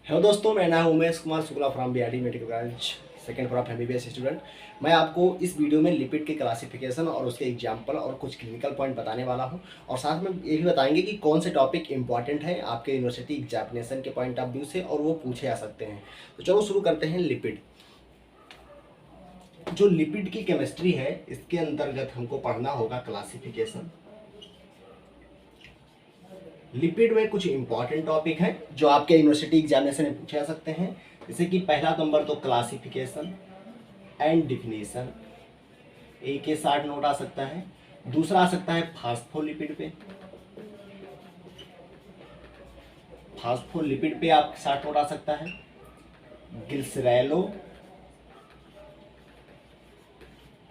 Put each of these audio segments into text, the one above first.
Hello दोस्तों, मेरा नाम Umesh Kumar Shukla from BRD medical college second for of MBBS student. मैं आपको इस वीडियो में लिपिड के क्लासिफिकेशन और उसके एग्जाम्पल और कुछ क्लिनिकल पॉइंट बताने वाला हूं, और साथ में ये भी बताएंगे कि कौन से टॉपिक इंपॉर्टेंट है आपके यूनिवर्सिटी एग्जामिनेशन के पॉइंट ऑफ व्यू से और वो पूछे जा सकते हैं। तो चलो शुरू करते हैं। लिपिड, जो लिपिड की केमिस्ट्री है इसके अंतर्गत हमको पढ़ना होगा क्लासिफिकेशन। लिपिड में कुछ इंपॉर्टेंट टॉपिक हैं जो आपके यूनिवर्सिटी एग्जामिनेशन में पूछे जा सकते हैं, जैसे कि पहला नंबर तो क्लासिफिकेशन एंड डिफिनेशन, ए के 60 नोट आ सकता है। दूसरा आ सकता है फास्फोलिपिड पे, फास्फोलिपिड पे आप 60 नोट आ सकता है। ग्लिसरैलो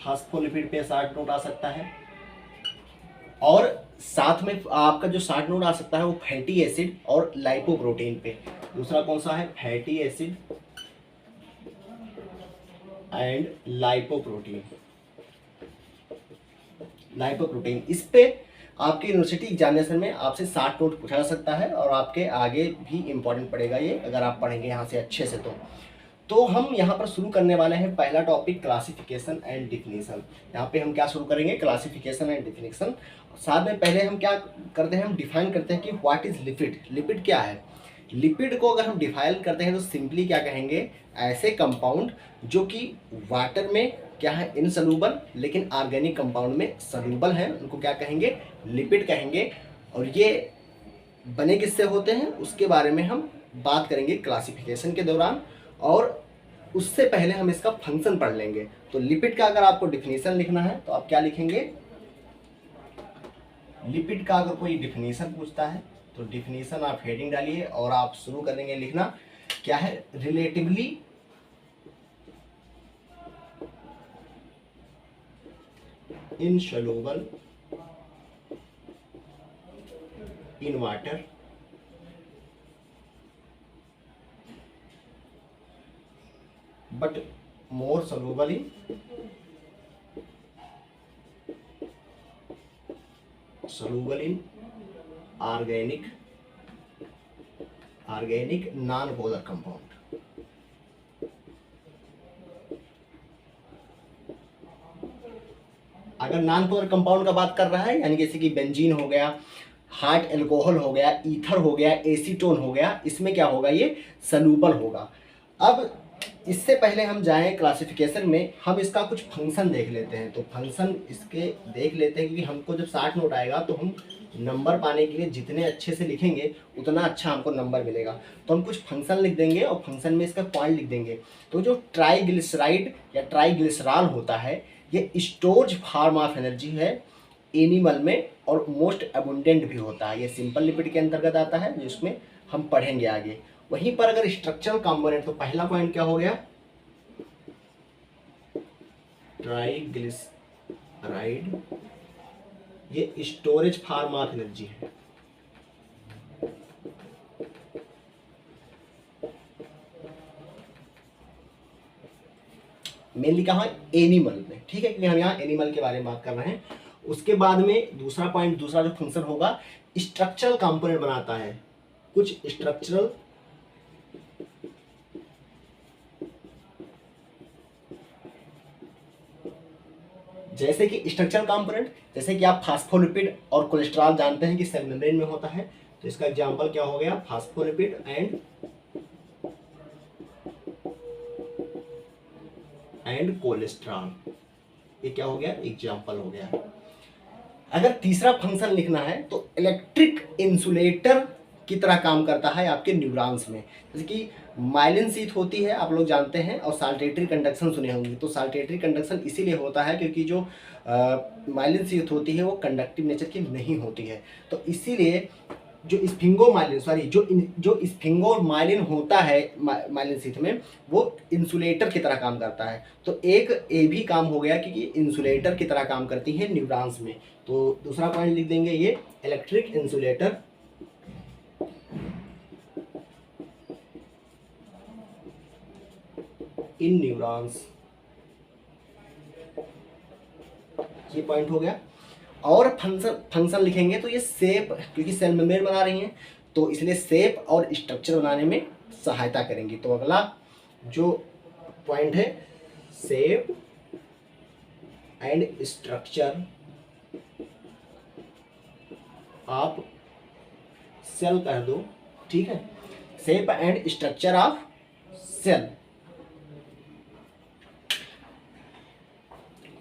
फास्फोलिपिड पे 60 नोट आ सकता है। और साथ में आपका जो 60 नोट आ सकता है वो फैटी एसिड और लाइपोप्रोटीन पे। दूसरा कौन सा है? Fatty acid and lipoprotein. Lipoprotein इस पे आपके यूनिवर्सिटी एग्जामिनेशन में आपसे 60 नोट पूछा जा सकता है, और आपके आगे भी इंपॉर्टेंट पड़ेगा ये अगर आप पढ़ेंगे यहाँ से अच्छे से। तो हम यहाँ पर शुरू करने वाले हैं पहला टॉपिक क्लासिफिकेशन एंड डिफिनेशन। यहाँ पे हम क्या शुरू करेंगे? Classification and definition. साथ में पहले हम क्या करते हैं, हम डिफाइन करते हैं कि व्हाट इज लिपिड। लिपिड क्या है? लिपिड को अगर हम डिफाइन करते हैं तो सिंपली क्या कहेंगे, ऐसे कंपाउंड जो कि वाटर में क्या है, इनसोल्यूबल, लेकिन ऑर्गेनिक कंपाउंड में सॉल्यूबल है, उनको क्या कहेंगे? लिपिड कहेंगे। और ये बने किससे होते हैं उसके बारे में हम बात करेंगे क्लासिफिकेशन के दौरान, और उससे पहले हम इसका फंक्शन पढ़ लेंगे। तो लिपिड का अगर आपको डिफिनीशन लिखना है तो आप क्या लिखेंगे? लिपिड का अगर कोई डिफिनीशन पूछता है तो डिफिनीशन आप हेडिंग डालिए और आप शुरू करेंगे लिखना। क्या है? Relatively insoluble in water but more soluble in organic non-polar compound। अगर नॉन पोलर कंपाउंड का बात कर रहा है, यानी जैसे कि बेंजीन हो गया, हार्ट एल्कोहल हो गया, ईथर हो गया, एसीटोन हो गया, इसमें क्या होगा? ये सलूबल होगा। अब इससे पहले हम जाएं क्लासिफिकेशन में, हम इसका कुछ फंक्शन देख लेते हैं। तो फंक्शन इसके देख लेते हैं, क्योंकि हमको जब 60 नोट आएगा तो हम नंबर पाने के लिए जितने अच्छे से लिखेंगे उतना अच्छा हमको नंबर मिलेगा। तो हम कुछ फंक्शन लिख देंगे और फंक्शन में इसका पॉइंट लिख देंगे। तो जो ट्राइग्लिसराइड या ट्राइग्लिसरॉल होता है, ये स्टोरेज फॉर्म ऑफ एनर्जी है एनिमल में, और मोस्ट अबुंडेंट भी होता है। ये सिंपल लिपिड के अंतर्गत आता है, जिसमें हम पढ़ेंगे आगे। वहीं पर अगर स्ट्रक्चरल कंपोनेंट, तो पहला पॉइंट क्या हो गया? ट्राइग्लिसराइड, ये स्टोरेज फॉर्म ऑफ एनर्जी है। मेनली कहाँ? एनिमल में, ठीक है, क्योंकि हम यहाँ एनिमल के बारे में बात कर रहे हैं। उसके बाद में दूसरा पॉइंट, दूसरा जो फंक्शन होगा, स्ट्रक्चरल कंपोनेंट बनाता है। कुछ स्ट्रक्चरल जैसे कि स्ट्रक्चरल कंपोनेंट, जैसे कि आप फास्फोलिपिड और कोलेस्ट्रॉल जानते हैं कि सेल मेम्ब्रेन में होता है। तो इसका एग्जांपल क्या हो गया? Phospholipid and cholesterol. ये क्या हो गया? एग्जांपल हो गया। अगर तीसरा फंक्शन लिखना है तो इलेक्ट्रिक इंसुलेटर की तरह काम करता है आपके न्यूरॉन्स में। जैसे कि माइलिन शीथ होती है, आप लोग जानते हैं, और साल्टेटरी कंडक्शन सुने होंगे। तो साल्टेटरी कंडक्शन इसीलिए होता है क्योंकि जो माइलिन शीथ होती है वो कंडक्टिव नेचर की नहीं होती है। तो इसीलिए जो स्फिंगोमाइलिन होता है माइलिन शीथ में, वो इंसुलेटर की तरह काम करता है। तो एक ये भी काम हो गया कि इंसुलेटर की तरह काम करती है न्यूरॉन्स में। तो दूसरा पॉइंट लिख देंगे ये इलेक्ट्रिक इंसुलेटर इन न्यूरॉन्स। ये पॉइंट हो गया। और फंक्शन लिखेंगे तो ये शेप, क्योंकि सेल मेम्ब्रेन बना रही हैं, तो इसलिए शेप और स्ट्रक्चर बनाने में सहायता करेंगी। तो अगला जो पॉइंट है, shape and structure of cell कह दो, ठीक है, shape and structure of cell.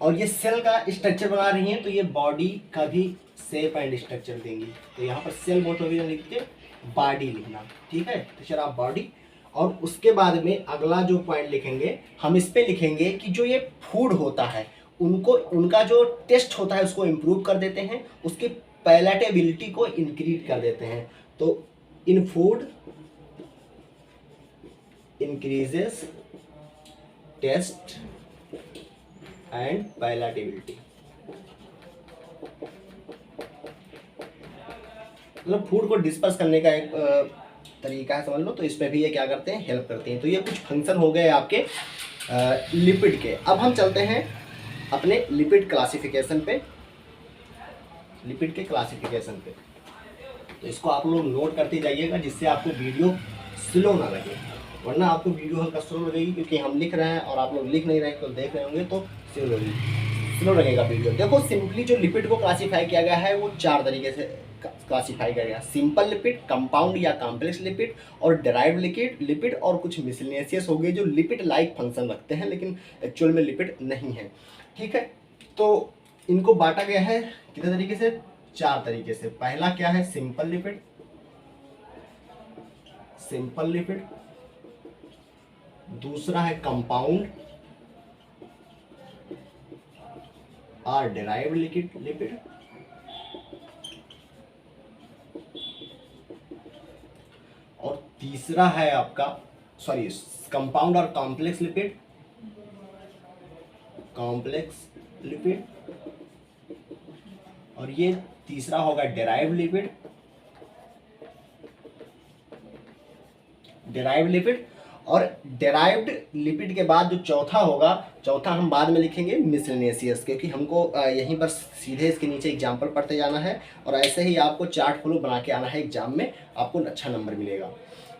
और ये सेल का स्ट्रक्चर बना रही हैं तो ये बॉडी का भी शेप एंड स्ट्रक्चर देंगी। तो यहाँ पर सेल मोटोविजन लिख के बॉडी लिखना, ठीक है, स्ट्रक्चर ऑफ बॉडी। और उसके बाद में अगला जो पॉइंट लिखेंगे हम इस पे लिखेंगे कि जो ये फूड होता है उनको, उनका जो टेस्ट होता है उसको इम्प्रूव कर देते हैं, उसकी पैलेटेबिलिटी को इंक्रीज कर देते हैं। तो in food increases taste and palatability. मतलब फूड को डिस्पर्स करने का एक तरीका है, समझ लो। तो इस पे भी ये क्या करते हैं, हेल्प करते हैं। तो ये कुछ फंक्शन हो गए आपके लिपिड के। अब हम चलते हैं अपने लिपिड क्लासिफिकेशन पे, लिपिड के क्लासिफिकेशन पे। तो इसको आप लोग नोट करते जाइएगा जिससे आपको वीडियो स्लो ना लगे, वरना आपको वीडियो हल्का स्लो लगेगी क्योंकि हम लिख रहे हैं और आप लोग लिख नहीं रहे हैं, तो देख रहे होंगे तो स्लो लगेगा वीडियो। देखो सिंपली जो लिपिड को क्लासीफाई किया गया है वो 4 तरीके से क्लासीफाई किया गया, सिंपल लिपिड, कंपाउंड या कॉम्प्लेक्स लिपिड, और डेराइव्ड लिपिड, और कुछ मिसलेनियस हो गए जो लिपिड लाइक फंक्शन रखते हैं लेकिन एक्चुअल में लिपिड नहीं है, ठीक है। तो इनको बांटा गया है कितने तरीके से, 4 तरीके से। पहला क्या है, सिंपल लिपिड, सिंपल लिपिड। दूसरा है कंपाउंड और डेराइव्ड लिपिड। और तीसरा है आपका कंपाउंड और कॉम्प्लेक्स लिपिड, कॉम्प्लेक्स लिपिड। और ये तीसरा होगा डेराइव्ड लिपिड, डेराइव्ड लिपिड। और डेराइव्ड लिपिड के बाद जो चौथा होगा, चौथा हम बाद में लिखेंगे मिसलेनियस, क्योंकि हमको यहीं पर सीधे इसके नीचे एग्जाम्पल पढ़ते जाना है और ऐसे ही आपको चार्ट फ्लो बना के आना है एग्जाम में, आपको अच्छा नंबर मिलेगा।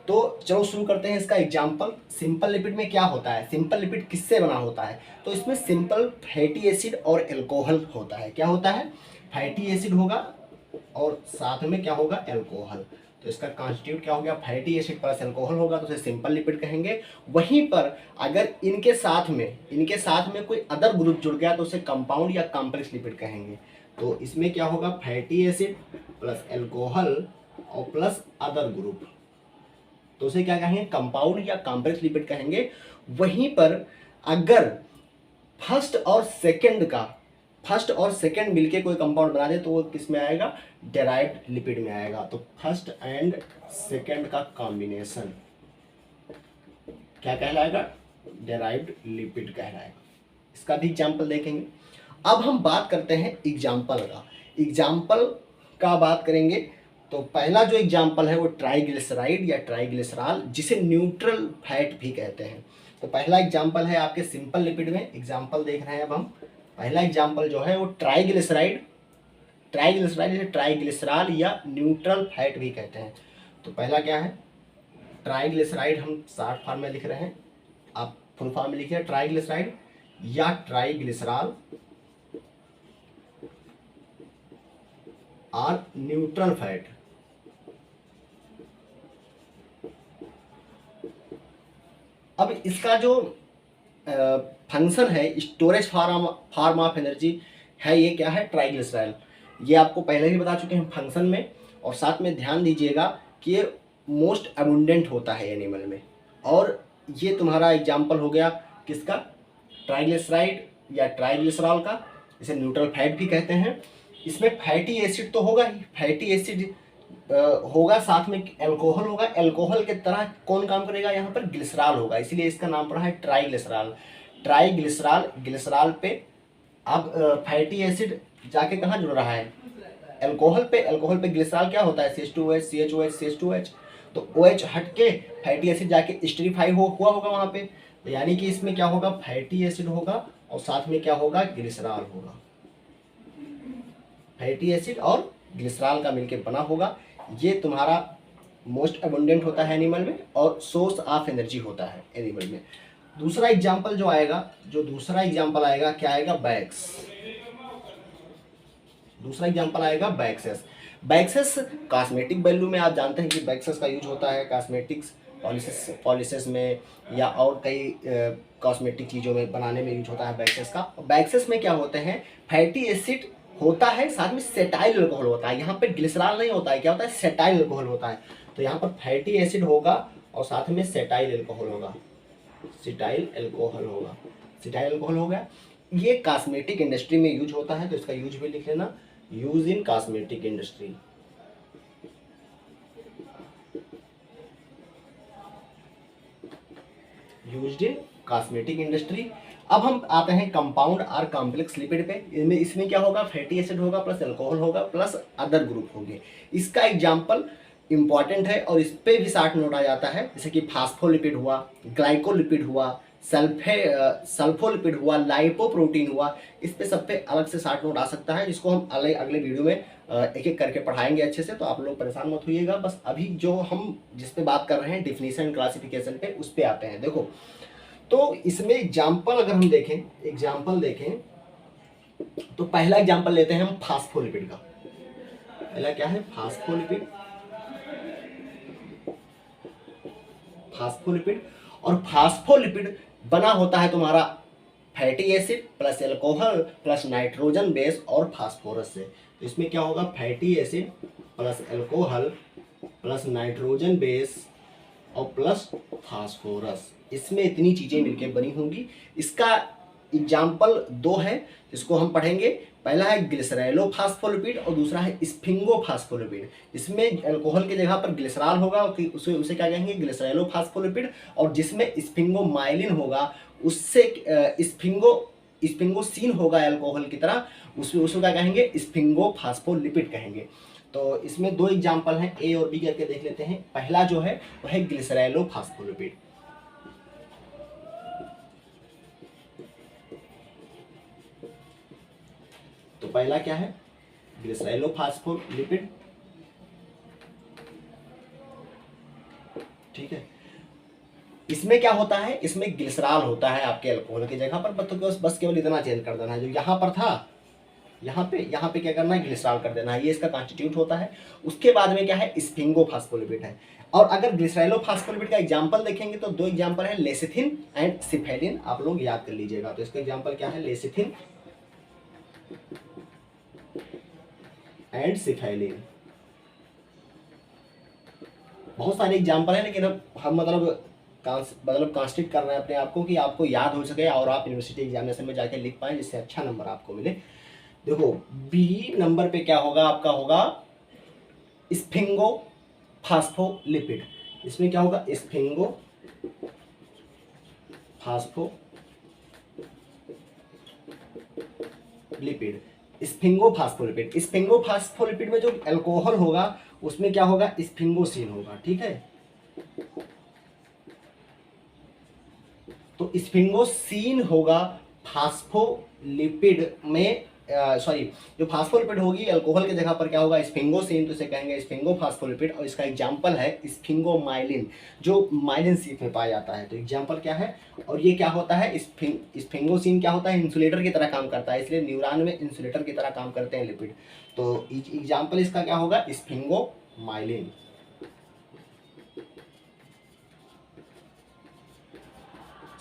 तो चलो शुरू करते हैं इसका एग्जाम्पल। सिंपल लिपिड में क्या होता है, सिंपल लिपिड किससे बना होता है, तो इसमें सिंपल फैटी एसिड और एल्कोहल होता है। क्या होता है, फैटी एसिड होगा और साथ में क्या होगा, एल्कोहल। तो इसका कॉन्स्टिट्यूट क्या हो गया, फैटी एसिड प्लस एल्कोहल होगा, तो उसे सिंपल लिपिड कहेंगे। वहीं पर अगर इनके साथ में कोई अदर ग्रुप जुड़ गया तो उसे कंपाउंड या कॉम्प्लेक्स लिपिड कहेंगे। तो इसमें क्या होगा, फैटी एसिड प्लस एल्कोहल और प्लस अदर ग्रुप, तो उसे क्या कहेंगे, कंपाउंड या कॉम्प्लेक्स लिपिड कहेंगे। वहीं पर अगर फर्स्ट और सेकंड मिलके कोई कंपाउंड बना दे तो वो किस में आएगा, डेराइव्ड लिपिड में आएगा। तो फर्स्ट एंड सेकंड का कॉम्बिनेशन क्या कहलाएगा, डेराइव्ड लिपिड कहलाएगा। इसका भी एग्जाम्पल देखेंगे। अब हम बात करते हैं एग्जाम्पल का बात करेंगे। तो पहला जो एग्जाम्पल है वो ट्राइग्लिसराइड या ट्राइग्लिसरॉल, जिसे न्यूट्रल फैट भी कहते हैं। तो पहला एग्जाम्पल है आपके सिंपल लिपिड में, एग्जाम्पल देख रहे हैं अब हम। पहला एग्जाम्पल जो है वो ट्राइग्लिसराइड ट्राइग्लिसरॉल या न्यूट्रल फैट भी कहते हैं। तो पहला क्या है, ट्राइग्लिसराइड, हम शॉर्ट फॉर्म में लिख रहे हैं, आप फुल फॉर्म में लिखिए, ट्राइग्लिसराइड या ट्राइग्लिसरॉल और न्यूट्रल फैट। अब इसका जो फंक्शन है, स्टोरेज फॉर्म ऑफ एनर्जी है, ये क्या है, ट्राइग्लिसराइड। ये आपको पहले ही बता चुके हैं फंक्शन में। और साथ में ध्यान दीजिएगा कि ये मोस्ट अबुंडेंट होता है एनिमल में। और ये तुम्हारा एग्जाम्पल हो गया किसका, ट्राइग्लिसराइड या ट्राइग्लिसरॉल का, इसे न्यूट्रल फैट भी कहते हैं। इसमें फैटी एसिड तो होगा ही, फैटी एसिड होगा, साथ में एल्कोहल होगा। एल्कोहल के तरह कौन काम करेगा, यहाँ पर ग्लिसरॉल होगा, इसीलिए इसका नाम पड़ा है ट्राइग्लिसरॉल। ग्लिसरॉल पे अब फैटी एसिड जाके कहाँ जुड़ रहा है, एल्कोहल पे ग्लिसरॉल क्या होता है, CH2OH CHOH CH2OH। तो OH हट के फैटी एसिड जाके स्टेरिफाई हुआ होगा वहाँ पे। तो यानी कि इसमें क्या होगा, फैटी एसिड होगा और साथ में क्या होगा, ग्लिसरॉल होगा। फैटी एसिड और ग्लिसरॉल का मिलकर बना होगा। ये तुम्हारा मोस्ट अबंडेंट होता है एनिमल में और सोर्स ऑफ एनर्जी होता है एनिमल में। दूसरा एग्जाम्पल जो आएगा, क्या आएगा, बैक्स। दूसरा एग्जाम्पल आएगा बैक्सेस। बैक्सेस कॉस्मेटिक वैल्यू में आप जानते हैं कि बैक्सेस का यूज होता है कॉस्मेटिक्स पॉलिसेस में या और कई कॉस्मेटिक चीज़ों में बनाने में यूज होता है बैक्सेस का। बैक्सेस में क्या होते हैं, फैटी एसिड होता है, साथ में सेटाइल अल्कोहल होता है। यहाँ पे ग्लिसरॉल नहीं होता है, क्या होता है, सेटाइल अल्कोहल होता है। तो यहाँ पर फैटी एसिड होगा और साथ में सेटाइल अल्कोहल होगा, सेटाइल अल्कोहल होगा। ये कॉस्मेटिक इंडस्ट्री में यूज होता है, तो इसका यूज भी लिख लेना, use in cosmetic industry. Used in cosmetic industry. अब हम आते हैं कंपाउंड और कॉम्प्लेक्स लिपिड पे। इसमें क्या होगा, फैटी एसिड होगा प्लस अल्कोहल होगा प्लस अदर ग्रुप होंगे। इसका एग्जांपल इंपॉर्टेंट है और इस पे भी 60 नोट आ जाता है, जैसे कि फास्फोलिपिड हुआ, ग्लाइकोलिपिड हुआ, सल्फोलिपिड हुआ, लाइपोप्रोटीन हुआ। इस पे सब पे अलग से 60 नोट आ सकता है, जिसको हम अगले वीडियो में एक एक करके पढ़ाएंगे अच्छे से, तो आप लोग परेशान मत होइएगा। बस अभी जो हम जिस पे बात कर रहे हैं डिफिनीशन क्लासिफिकेशन पे, उस पे आते हैं। देखो, तो इसमें एग्जाम्पल अगर हम देखें तो पहला एग्जाम्पल लेते हैं हम फास्फोलिपिड का। पहला क्या है, फास्फोलिपिड। और फास्फोलिपिड बना होता है तुम्हारा fatty acid plus alcohol plus nitrogen base और फास्फोरस से। तो इसमें क्या होगा, fatty acid plus alcohol plus nitrogen base और प्लस फास्फोरस। इसमें इतनी चीजें मिलकर बनी होंगी। इसका एग्जाम्पल 2 है, जिसको हम पढ़ेंगे। पहला है ग्लिसरैलोफास्फोलिपिड और दूसरा है स्फिंगोफास्फोलिपिड। इसमें अल्कोहल की जगह पर ग्लिसरॉल होगा, उसे क्या कहेंगे, ग्लिसरैलोफास्फोलिपिड। और जिसमें स्फिंगोमाइलिन होगा, उससे स्फिंगोसिन होगा अल्कोहल की तरह, उसको क्या कहेंगे, स्फिंगोफास्फोलिपिड कहेंगे। तो इसमें 2 एग्जाम्पल हैं, ए और बी करके देख लेते हैं। पहला जो है वह है ग्लिसरैलोफास्फोलिपिड। तो पहला क्या है, ग्लिसरैलोफास्फोलिपिड, ठीक है। इसमें क्या होता है, इसमें ग्लिसरॉल होता है आपके अल्कोहल की जगह पर, तो बस केवल इतना चेंज कर देना है, जो यहाँ पर था यहाँ पे क्या करना है, ग्लिसरॉल कर देना है। ये इसका कॉन्स्टिट्यूट होता है। उसके बाद में क्या है, स्फिंगोफास्फोलिपिड है। और अगर ग्लिसरैलोफास्फोलिपिड का एग्जाम्पल देखेंगे तो 2 एग्जाम्पल है, लेसिथिन एंड सिफेलिन। आप लोग याद कर लीजिएगा। तो इसका एग्जाम्पल क्या है, लेसिथिन एंड सिफेलिन। बहुत सारे एग्जाम्पल है, लेकिन अब हम मतलब कॉन्स्टिट्यूट कर रहे हैं अपने आप को कि आपको याद हो सके और आप यूनिवर्सिटी एग्जामिनेशन में जाके लिख पाएं, जिससे अच्छा नंबर आपको मिले। देखो, बी नंबर पे क्या होगा, आपका होगा स्फिंगोफास्फोलिपिड। इसमें क्या होगा, स्फिंगोफास्फोलिपिड। स्फिंगोफास्फोलिपिड में जो अल्कोहल होगा उसमें क्या होगा, स्फिंगोसिन होगा, ठीक है। तो स्फिंगोसिन होगा फास्फोलिपिड में, जो फास्फोलिपिड होगी अल्कोहल की जगह पर क्या होगा, स्फिंगोसिन, तो इसे कहेंगे स्फिंगोफास्फोलिपिड। और इसका एग्जाम्पल है स्फिंगोमाइलिन, जो माइलिन शीट में पाया जाता है। तो एग्जाम्पल क्या है, और ये क्या होता है, स्फिंगोसिन क्या होता है, इंसुलेटर की तरह काम करता है, इसलिए न्यूरॉन में इंसुलेटर की तरह काम करते हैं लिपिड। तो एग्जाम्पल इसका क्या होगा, स्फिंगोमाइलिन।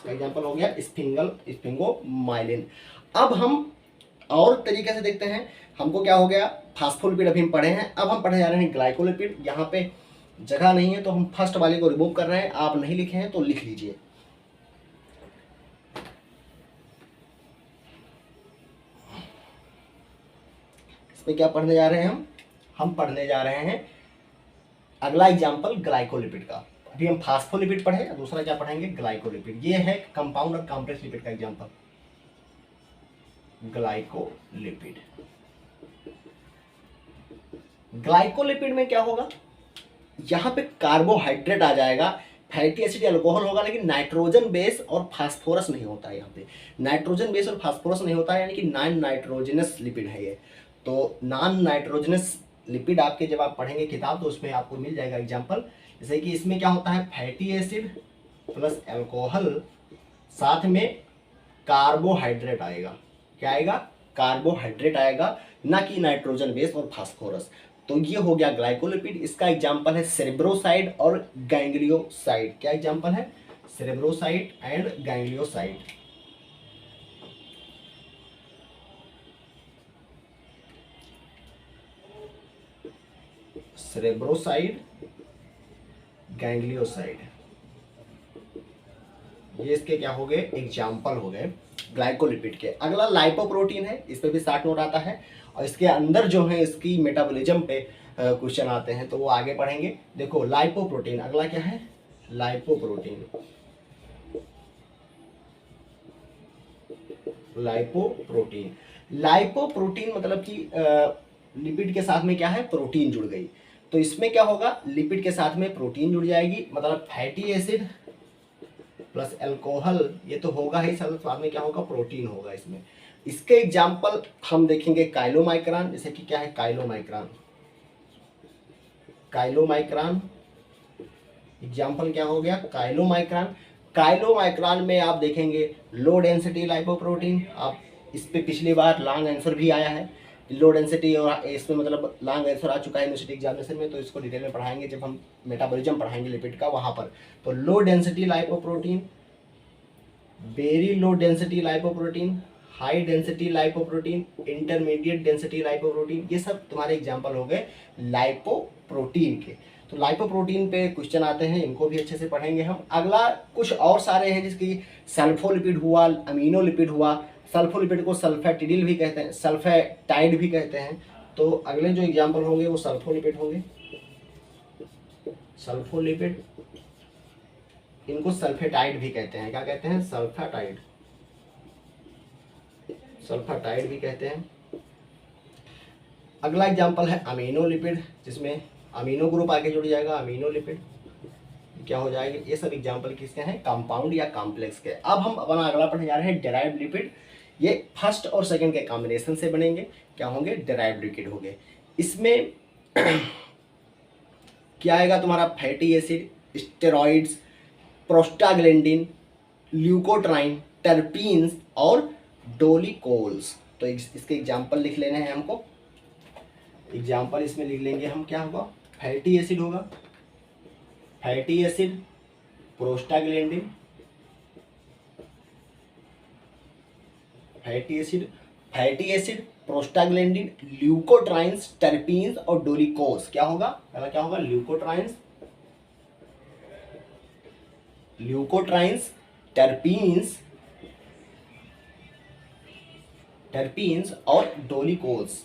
एग्जाम्पल हो गया स्फिंगोमाइलिन। अब हम और तरीके से देखते हैं। हमको क्या हो गया, फास्फोलिपिड अभी हम पढ़े हैं। अब हम पढ़ने जा रहे हैं ग्लाइकोलिपिड। यहाँ पे जगह नहीं है तो हम फर्स्ट वाले को रिमूव कर रहे हैं। आप नहीं लिखे हैं तो लिख लीजिए। इसमें क्या पढ़ने जा रहे हैं हम पढ़ने जा रहे हैं अगला एग्जाम्पल ग्लाइकोलिपिड का। अभी हम फास्फोलिपिड पढ़े, दूसरा क्या पढ़ेंगे, ग्लाइकोलिपिड। ये है कंपाउंड और कॉम्प्लेक्स लिपिड का एग्जाम्पल, ग्लाइकोलिपिड। ग्लाइकोलिपिड में क्या होगा, यहां पे कार्बोहाइड्रेट आ जाएगा, फैटी एसिड अल्कोहल होगा, लेकिन नाइट्रोजन बेस और फास्फोरस नहीं होता है। यहाँ पे नाइट्रोजन बेस और फास्फोरस नहीं होता है, यानी कि नॉन नाइट्रोजनस लिपिड है ये। तो नॉन नाइट्रोजनस लिपिड आपके जब आप पढ़ेंगे किताब तो उसमें आपको मिल जाएगा एग्जाम्पल। जैसे कि इसमें क्या होता है, फैटी एसिड प्लस अल्कोहल, साथ में कार्बोहाइड्रेट आएगा। क्या आएगा, कार्बोहाइड्रेट आएगा, ना कि नाइट्रोजन बेस और फास्फोरस। तो ये हो गया ग्लाइकोलिपिड। इसका एग्जाम्पल है सेरेब्रोसाइड और गैंग्लियोसाइड। क्या एग्जाम्पल है, सेरेब्रोसाइड एंड गैंग्लियोसाइड। सेरेब्रोसाइड, गैंग्लियोसाइड, ये इसके क्या हो गए, एग्जाम्पल हो गए ग्लाइकोलिपिड के। अगला लाइपोप्रोटीन है, इस पे भी 60 नोट आता है और इसके अंदर जो है इसकी मेटाबॉलिज्म पे क्वेश्चन आते हैं तो वो आगे पढ़ेंगे। देखो लाइपोप्रोटीन, अगला क्या है, लाइपोप्रोटीन। लाइपोप्रोटीन, लाइपोप्रोटीन मतलब कि लिपिड के साथ में क्या है, प्रोटीन जुड़ गई। तो इसमें क्या होगा, लिपिड के साथ में प्रोटीन जुड़ जाएगी, मतलब फैटी एसिड प्लस अल्कोहल, ये तो होगा ही, साथ में क्या होगा, प्रोटीन होगा इसमें। इसके एग्जाम्पल हम देखेंगे काइलोमाइक्रान, जैसे कि क्या है, काइलोमाइक्रान। काइलोमाइक्रान एग्जाम्पल क्या हो गया, काइलोमाइक्रान। काइलोमाइक्रान में आप देखेंगे लो डेंसिटी लाइपोप्रोटीन। आप इस पे पिछली बार लॉन्ग आंसर भी आया है, लो डेंसिटी, और इसमें मतलब लॉन्ग आंसर आ चुका है यूनिवर्सिटी एग्जामिनेशन में, तो इसको डिटेल में पढ़ाएंगे जब हम मेटाबॉलिज्म पढ़ाएंगे लिपिड का वहाँ पर। तो low density lipoprotein, very low density lipoprotein, high density lipoprotein, intermediate density lipoprotein, ये सब तुम्हारे एग्जाम्पल हो गए लाइपोप्रोटीन के। तो लाइपोप्रोटीन पे क्वेश्चन आते हैं, इनको भी अच्छे से पढ़ेंगे हम। अगला कुछ और सारे हैं, जिसकी सल्फोलिपिड हुआ, अमीनोलिपिड हुआ। सल्फोलिपिड को सल्फेटिडिल भी कहते हैं, सल्फेटाइड भी कहते हैं। तो अगले जो एग्जाम्पल होंगे वो सल्फोलिपिड होंगे। सल्फोलिपिड, इनको सल्फेटाइड भी कहते हैं। क्या कहते हैं, सल्फेटाइड, सल्फेटाइड भी कहते हैं। अगला एग्जाम्पल है अमीनोलिपिड, जिसमें अमीनो ग्रुप आगे जुड़ जाएगा, अमीनोलिपिड क्या हो जाएगा। ये सब एग्जाम्पल किसके हैं, कंपाउंड या कॉम्प्लेक्स के। अब हम अपना अगला पढ़ने जा रहे हैं डेराइव्ड लिपिड। ये फर्स्ट और सेकंड के कॉम्बिनेशन से बनेंगे, क्या होंगे, डेराइव्ड लिपिड होंगे। इसमें क्या आएगा तुम्हारा, fatty acid, steroids, prostaglandin, leukotriene, terpenes और डोलिकोल्स। तो इसके एग्जाम्पल लिख लेने हैं हमको। एग्जाम्पल इसमें लिख लेंगे हम, क्या होगा, फैटी एसिड होगा, fatty acid, prostaglandin, fatty acid, fatty acid, prostaglandin, leukotrienes, terpenes और डोलिकोस। क्या होगा, पहला क्या होगा, ल्यूकोट्राइन्स, ल्यूकोट्राइन्स, टर्पीन्स, टर्पीन्स और डोलिकोस।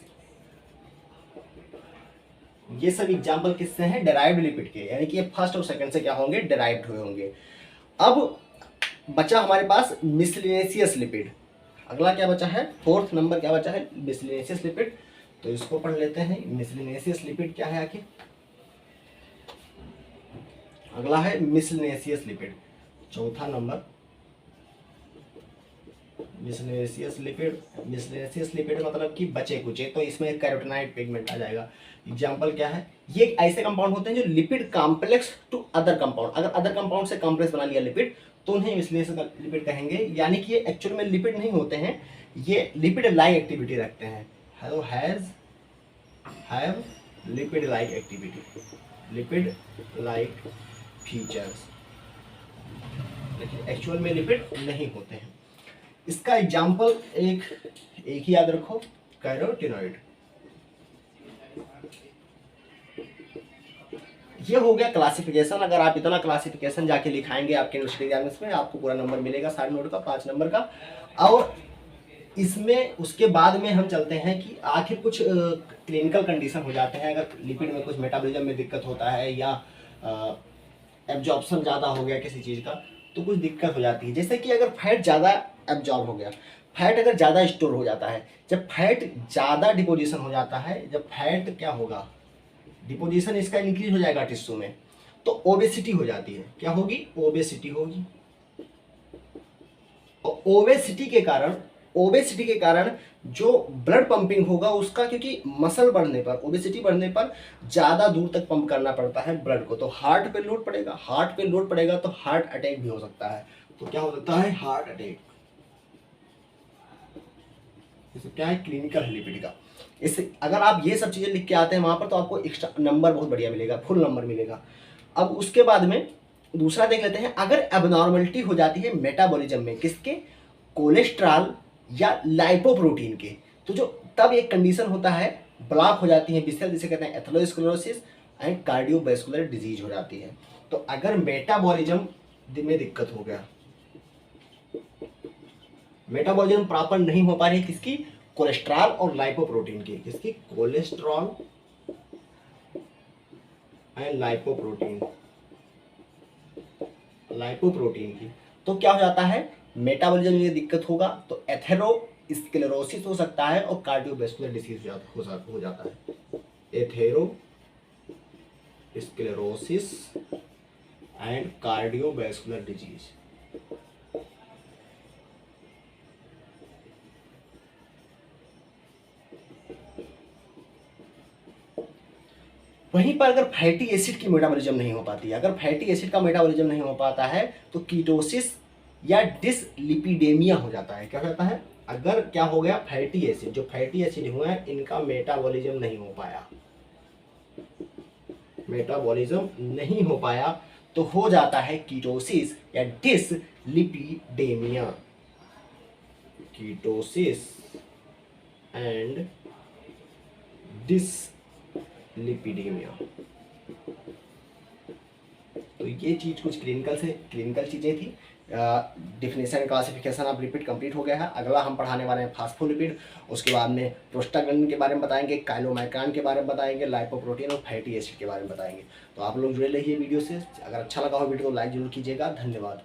ये सब एग्जाम्पल किससे हैं, डेराइव्ड लिपिड के, यानी कि ये फर्स्ट और सेकंड से क्या होंगे, डेराइव्ड हुए होंगे। अब बचा हमारे पास मिसलेनियस लिपिड। अगला क्या बचा है, फोर्थ नंबर क्या बचा है, मिसलेनियस लिपिड। तो इसको पढ़ लेते हैं, मिसलेनियस लिपिड क्या है आखिर। अगला है मिसलेनियस लिपिड, चौथा number miscellaneous lipid. Miscellaneous lipid मतलब कि बचे कुचे, तो इसमें कैरोटीनॉइड पिगमेंट आ जाएगा। एग्जाम्पल क्या है, ये ऐसे कंपाउंड होते हैं जो lipid complex to other compound, अगर अदर कंपाउंड से कॉम्प्लेक्स बना लिया लिपिड तो उन्हें मिसलेनियस लिपिड कहेंगे। यानी कि ये एक्चुअल में लिपिड नहीं होते हैं, ये लिपिड लाइक एक्टिविटी रखते हैं। Hello have lipid like activity, lipid like features, लेकिन एक्चुअल में लिपिड नहीं होते हैं। इसका एग्जाम्पल एक ही याद रखो, कैरोटीनॉइड। ये हो गया क्लासिफिकेशन। अगर आप इतना क्लासिफिकेशन जाके लिखाएंगे आपके यूनिवर्सिटी एग्जाम्स में, आपको पूरा नंबर मिलेगा 60 नोट का, 5 नंबर का। और इसमें उसके बाद में हम चलते हैं कि आखिर कुछ क्लिनिकल कंडीशन हो जाते हैं, अगर लिपिड में कुछ मेटाबॉलिज्म में दिक्कत होता है या एब्जॉर्प्शन ज़्यादा हो गया किसी चीज़ का, तो कुछ दिक्कत हो जाती है। जैसे कि अगर फैट ज़्यादा एब्जॉर्ब हो गया, फैट अगर ज़्यादा स्टोर हो जाता है, जब फैट ज़्यादा डिपोजिशन हो जाता है, जब फैट क्या होगा, डिपोजिशन इसका इंक्रीज हो जाएगा टिश्यू में, तो ओबेसिटी हो जाती है। क्या होगी, ओबेसिटी होगी। और ओबेसिटी के कारण ओबेसिटी के कारण जो ब्लड पंपिंग होगा उसका, क्योंकि मसल बढ़ने पर, ओबेसिटी बढ़ने पर ज़्यादा दूर तक पंप करना पड़ता है ब्लड को, तो हार्ट पे लोड पड़ेगा, हार्ट पे लोड पड़ेगा तो हार्ट अटैक भी हो सकता है। तो क्या हो सकता है? Heart attack. इससे क्या है? क्लिनिकल है लिपिड का। इससे अगर आप ये सब चीज़ें लिख के आते हैं वहाँ पर तो आपको एक्स्ट्रा नंबर बहुत बढ़िया मिलेगा, फुल नंबर मिलेगा। अब उसके बाद में दूसरा देख लेते हैं, अगर एबनॉर्मलिटी हो जाती है मेटाबॉलिज्म में, किसके? कोलेस्ट्रॉल या लाइपोप्रोटीन के, तो जो तब एक कंडीशन होता है, ब्लॉक हो जाती है विसेल, जिसे कहते हैं एथेरोस्क्लेरोसिस एंड कार्डियोवैस्कुलर डिजीज हो जाती है। तो अगर मेटाबॉलिज्म में दिक्कत हो गया, मेटाबॉलिज्म प्रॉपर नहीं हो पा रही किसकी? कोलेस्ट्रॉल और लाइपोप्रोटीन की। किसकी? कोलेस्ट्रॉल एंड लाइपोप्रोटीन, लाइपोप्रोटीन की। तो क्या हो जाता है? मेटाबॉलिज्म में दिक्कत होगा तो एथेरोस्क्लेरोसिस हो सकता है और कार्डियोवैस्कुलर डिसीज हो जाता है। Atherosclerosis and cardiovascular disease. वहीं पर अगर फैटी एसिड की मेटाबॉलिज्म नहीं हो पाती है, अगर फैटी एसिड का मेटाबॉलिज्म नहीं हो पाता है तो कीटोसिस या डिसलिपिडेमिया हो जाता है। क्या हो जाता है? अगर क्या हो गया? फैटी एसिड, जो फैटी एसिड हुए हैं इनका मेटाबॉलिज्म नहीं हो पाया, मेटाबॉलिज्म नहीं हो पाया तो हो जाता है कीटोसिस या डिसलिपिडेमिया। Ketosis and dyslipidemia. तो ये चीज़ कुछ क्लिनिकल चीज़ें थी। डिफिनेशन क्लासिफिकेशन आप रिपीट कंप्लीट हो गया है। अगला हम पढ़ाने वाले हैं फास्फोलिपिड, उसके बाद में प्रोस्टाग्लैंडिन के बारे में बताएंगे, काइलोमाइक्रान के बारे में बताएंगे, लाइपोप्रोटीन और फैटी एसिड के बारे में बताएंगे। तो आप लोग जुड़े रहिए वीडियो से। अगर अच्छा लगा हो वीडियो तो लाइक जरूर कीजिएगा। धन्यवाद।